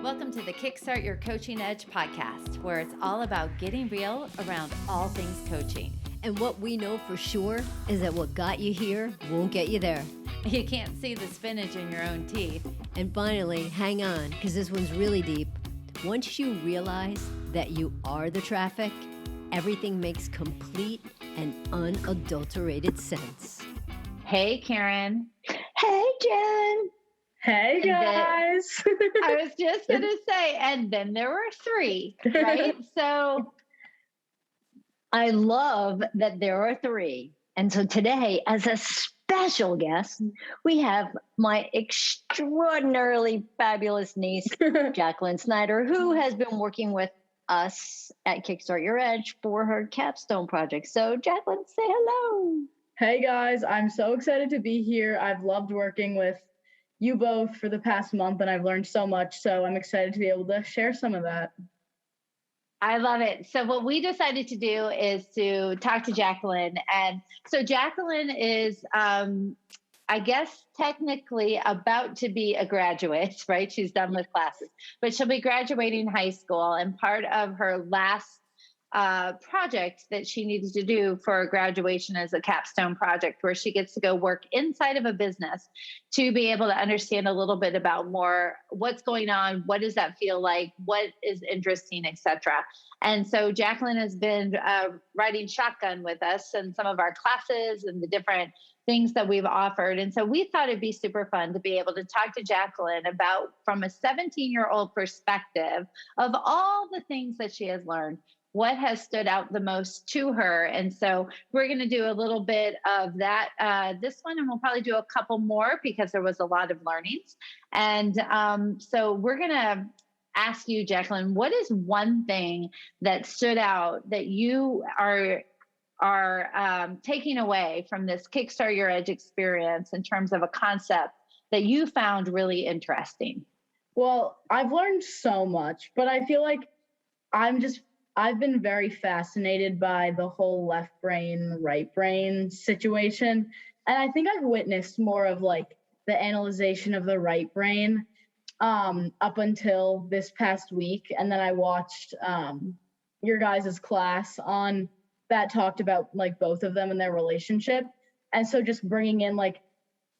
Welcome to the Kickstart Your Coaching Edge podcast, where it's all about getting real around all things coaching. And what we know for sure is that what got you here won't get you there. You can't see the spinach in your own teeth. And finally, hang on, because this one's really deep. Once you realize that you are the traffic, everything makes complete and unadulterated sense. Hey, Karen. Hey, Jen. Hey, guys. I was just going to say, and then there were three, right? So I love that there are three. And so today, as a special guest, we have my extraordinarily fabulous niece, Jacqueline Snyder, who has been working with us at Kickstart Your Edge for her capstone project. So Jacqueline, say hello. Hey, guys. I'm so excited to be here. I've loved working with you both for the past month, and I've learned so much. So I'm excited to be able to share some of that. I love it. So what we decided to do is to talk to Jacqueline. And so Jacqueline is, I guess, technically about to be a graduate, right? She's done with classes, but she'll be graduating high school. And part of her last project that she needs to do for graduation is a capstone project where she gets to go work inside of a business to be able to understand a little bit about more what's going on, what does that feel like, what is interesting, etc. And so Jacqueline has been riding shotgun with us in some of our classes and the different things that we've offered. And so we thought it'd be super fun to be able to talk to Jacqueline about, from a 17-year-old perspective, of all the things that she has learned, what has stood out the most to her. And so we're going to do a little bit of that this one, and we'll probably do a couple more because there was a lot of learnings. And so we're going to ask you, Jacqueline, what is one thing that stood out that you are taking away from this Kickstart Your Edge experience in terms of a concept that you found really interesting? Well, I've learned so much, but I feel like I've been very fascinated by the whole left brain, right brain situation. And I think I've witnessed more of like the analyzation of the right brain up until this past week. And then I watched your guys' class on that talked about like both of them and their relationship. And so just bringing in like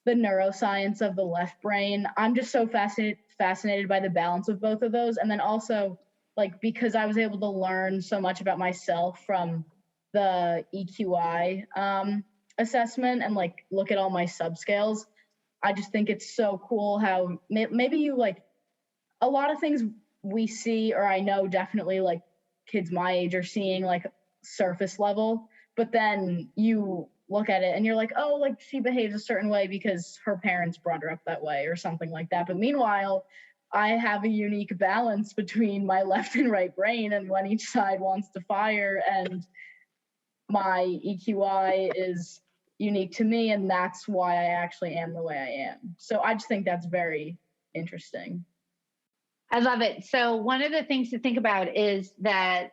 the neuroscience of the left brain, I'm just so fascinated by the balance of both of those. And then also, like, because I was able to learn so much about myself from the EQI assessment and like look at all my subscales, I just think it's so cool how maybe you like a lot of things we see, or I know definitely like kids my age are seeing like surface level, but then you look at it and you're like, oh, like she behaves a certain way because her parents brought her up that way or something like that. But meanwhile, I have a unique balance between my left and right brain and when each side wants to fire, and my EQI is unique to me, and that's why I actually am the way I am. So I just think that's very interesting. I love it. So one of the things to think about is that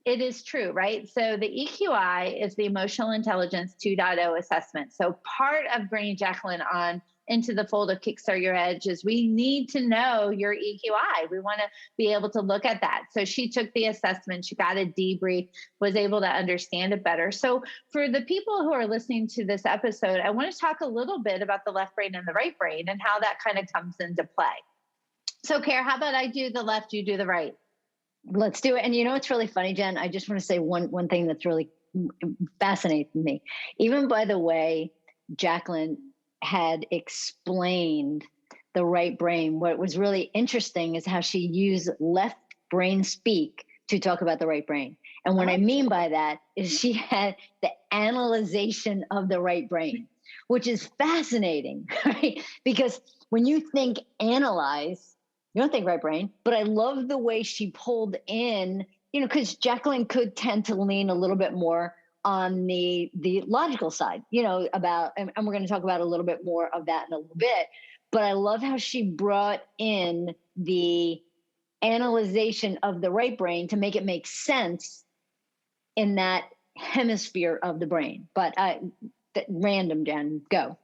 it is true, right? So the EQI is the Emotional Intelligence 2.0 assessment. So part of bringing Jacqueline on into the fold of Kickstart Your Edge is we need to know your EQI. We want to be able to look at that. So she took the assessment, she got a debrief, was able to understand it better. So for the people who are listening to this episode, I want to talk a little bit about the left brain and the right brain and how that kind of comes into play. So Care, how about I do the left, you do the right? Let's do it. And you know what's really funny, Jen? I just want to say one thing that's really fascinating me. Even by the way, Jacqueline had explained the right brain. What was really interesting is how she used left brain speak to talk about the right brain. And what I mean by that is she had the analyzation of the right brain, which is fascinating, right? Because when you think analyze, you don't think right brain, but I love the way she pulled in, because Jacqueline could tend to lean a little bit more on the logical side, about, and we're going to talk about a little bit more of that in a little bit, but I love how she brought in the analyzation of the right brain to make it make sense in that hemisphere of the brain. But random, Jen, go.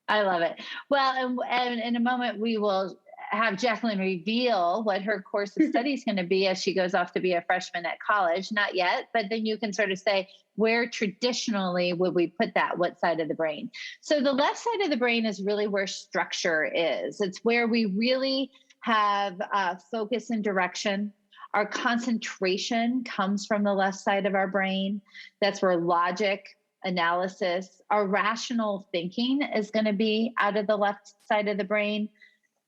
I love it. Well, and in a moment we will have Jacqueline reveal what her course of study is going to be as she goes off to be a freshman at college. Not yet, but then you can sort of say, where traditionally would we put that? What side of the brain? So the left side of the brain is really where structure is. It's where we really have focus and direction. Our concentration comes from the left side of our brain. That's where logic, analysis, our rational thinking is going to be out of the left side of the brain.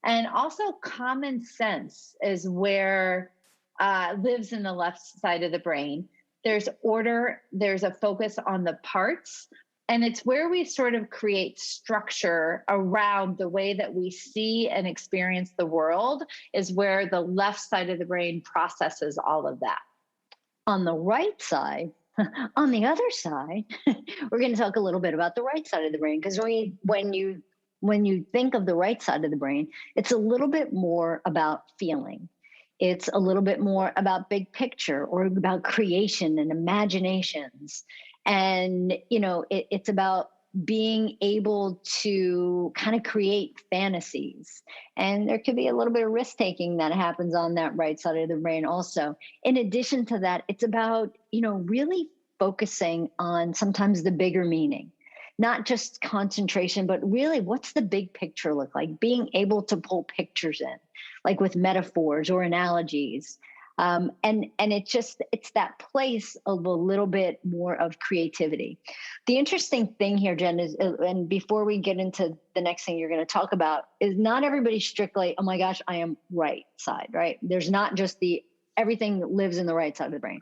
And also common sense is where lives in the left side of the brain. There's order, there's a focus on the parts, and it's where we sort of create structure around the way that we see and experience the world, is where the left side of the brain processes all of that. On the right side, on the other side, we're going to talk a little bit about the right side of the brain, because when you think of the right side of the brain, it's a little bit more about feeling. It's a little bit more about big picture, or about creation and imaginations. And, it's about being able to kind of create fantasies. And there could be a little bit of risk taking that happens on that right side of the brain also. In addition to that, it's about, really focusing on sometimes the bigger meaning, not just concentration, but really what's the big picture look like? Being able to pull pictures in, like with metaphors or analogies. And it's that place of a little bit more of creativity. The interesting thing here, Jen, is, and before we get into the next thing you're going to talk about, is not everybody's strictly, oh my gosh, I am right side, right? There's not just everything lives in the right side of the brain.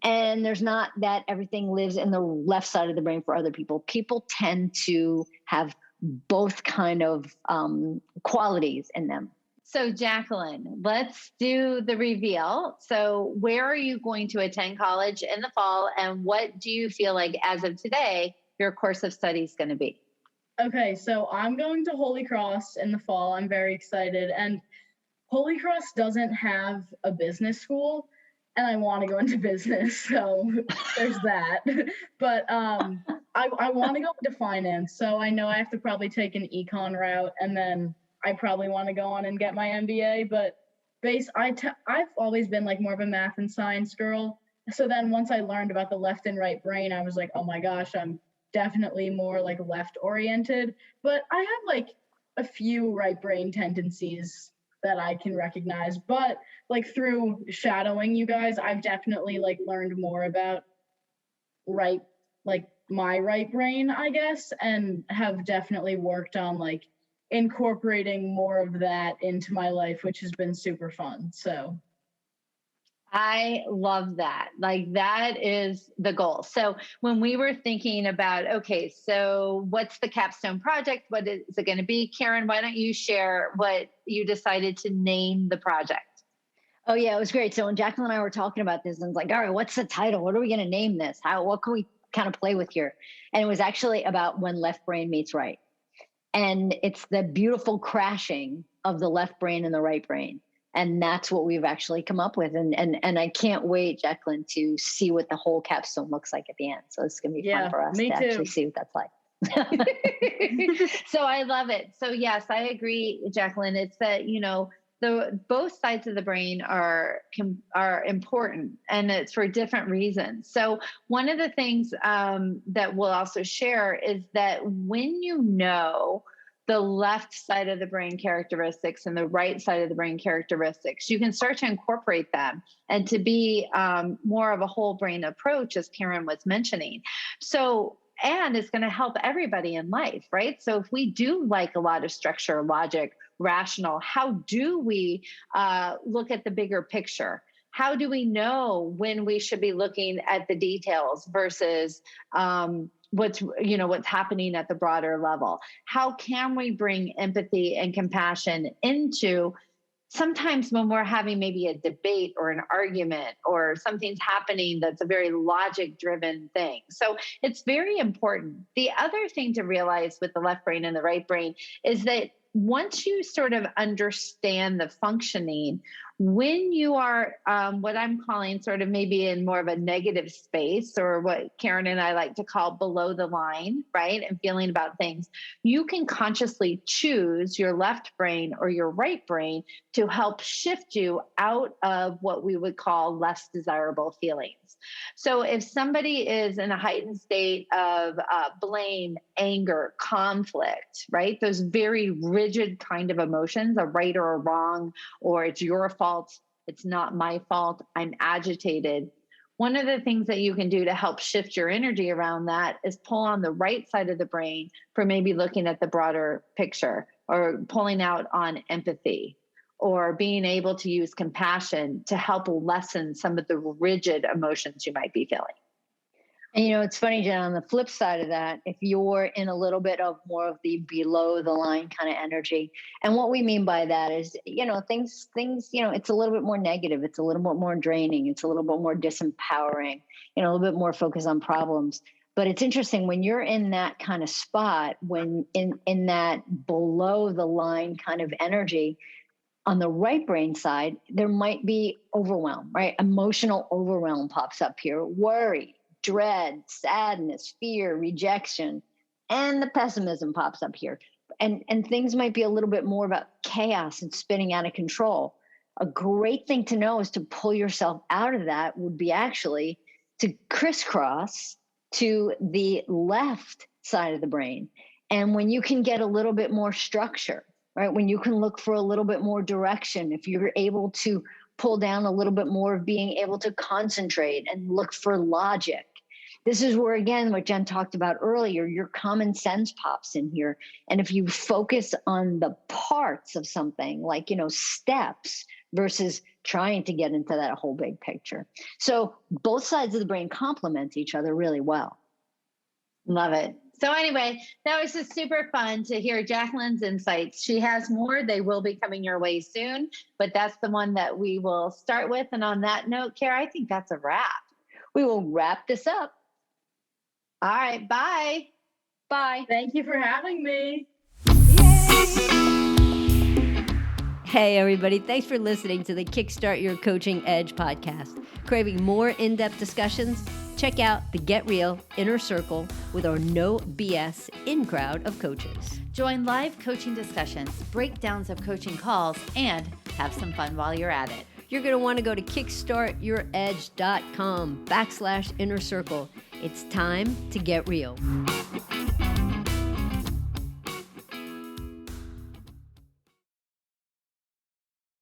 And there's not that everything lives in the left side of the brain for other people. People tend to have both kind of qualities in them. So Jacqueline, let's do the reveal. So where are you going to attend college in the fall? And what do you feel like, as of today, your course of study is going to be? Okay, so I'm going to Holy Cross in the fall. I'm very excited. And Holy Cross doesn't have a business school, and I want to go into business. So there's that. But I want to go into finance. So I know I have to probably take an econ route, and then I probably want to go on and get my MBA, but I've always been like more of a math and science girl. So then once I learned about the left and right brain, I was like, oh my gosh, I'm definitely more like left oriented, but I have like a few right brain tendencies that I can recognize. But like through shadowing you guys, I've definitely like learned more about my right brain, I guess, and have definitely worked on like incorporating more of that into my life, which has been super fun. So I love that. Like, that is the goal. So when we were thinking about, okay, so what's the capstone project? What is it going to be? Karen, why don't you share what you decided to name the project? Oh yeah, it was great. So when Jacqueline and I were talking about this, and it's like, all right, what's the title? What are we going to name this? What can we kind of play with here? And it was actually about when left brain meets right. And it's the beautiful crashing of the left brain and the right brain. And that's what we've actually come up with. And I can't wait, Jacqueline, to see what the whole capstone looks like at the end. So it's going to be fun for us to actually see what that's like. So I love it. So yes, I agree, Jacqueline. It's that, both sides of the brain are important, and it's for different reasons. So one of the things that we'll also share is that when you know the left side of the brain characteristics and the right side of the brain characteristics, you can start to incorporate them and to be more of a whole brain approach, as Karen was mentioning. And it's going to help everybody in life, right? So if we do like a lot of structure, logic, rational, how do we look at the bigger picture? How do we know when we should be looking at the details versus what's happening at the broader level? How can we bring empathy and compassion into sometimes when we're having maybe a debate or an argument or something's happening that's a very logic driven thing? So it's very important. The other thing to realize with the left brain and the right brain is that once you sort of understand the functioning, When you are what I'm calling sort of maybe in more of a negative space, or what Karen and I like to call below the line, right? And feeling about things, you can consciously choose your left brain or your right brain to help shift you out of what we would call less desirable feelings. So if somebody is in a heightened state of blame, anger, conflict, right? Those very rigid kind of emotions, a right or a wrong, or it's your fault, it's not my fault, I'm agitated. One of the things that you can do to help shift your energy around that is pull on the right side of the brain for maybe looking at the broader picture, or pulling out on empathy, or being able to use compassion to help lessen some of the rigid emotions you might be feeling. And it's funny, Jen, on the flip side of that, if you're in a little bit of more of the below the line kind of energy, and what we mean by that is, things, it's a little bit more negative. It's a little bit more draining. It's a little bit more disempowering, a little bit more focus on problems. But it's interesting when you're in that kind of spot, when in that below the line kind of energy, on the right brain side, there might be overwhelm, right? Emotional overwhelm pops up here, worry, dread, sadness, fear, rejection, and the pessimism pops up here. And things might be a little bit more about chaos and spinning out of control. A great thing to know is to pull yourself out of that would be actually to crisscross to the left side of the brain. And when you can get a little bit more structure, right? When you can look for a little bit more direction, if you're able to pull down a little bit more of being able to concentrate and look for logic. This is where, again, what Jen talked about earlier, your common sense pops in here. And if you focus on the parts of something like, steps versus trying to get into that whole big picture. So both sides of the brain complement each other really well. Love it. So anyway, that was just super fun to hear Jacqueline's insights. She has more. They will be coming your way soon, but that's the one that we will start with. And on that note, Kara, I think that's a wrap. We will wrap this up. All right. Bye. Bye. Thank you for having me. Hey, everybody. Thanks for listening to the Kickstart Your Coaching Edge podcast. Craving more in-depth discussions? Check out the Get Real Inner Circle with our no BS in-crowd of coaches. Join live coaching discussions, breakdowns of coaching calls, and have some fun while you're at it. You're going to want to go to kickstartyouredge.com/inner circle. It's time to get real.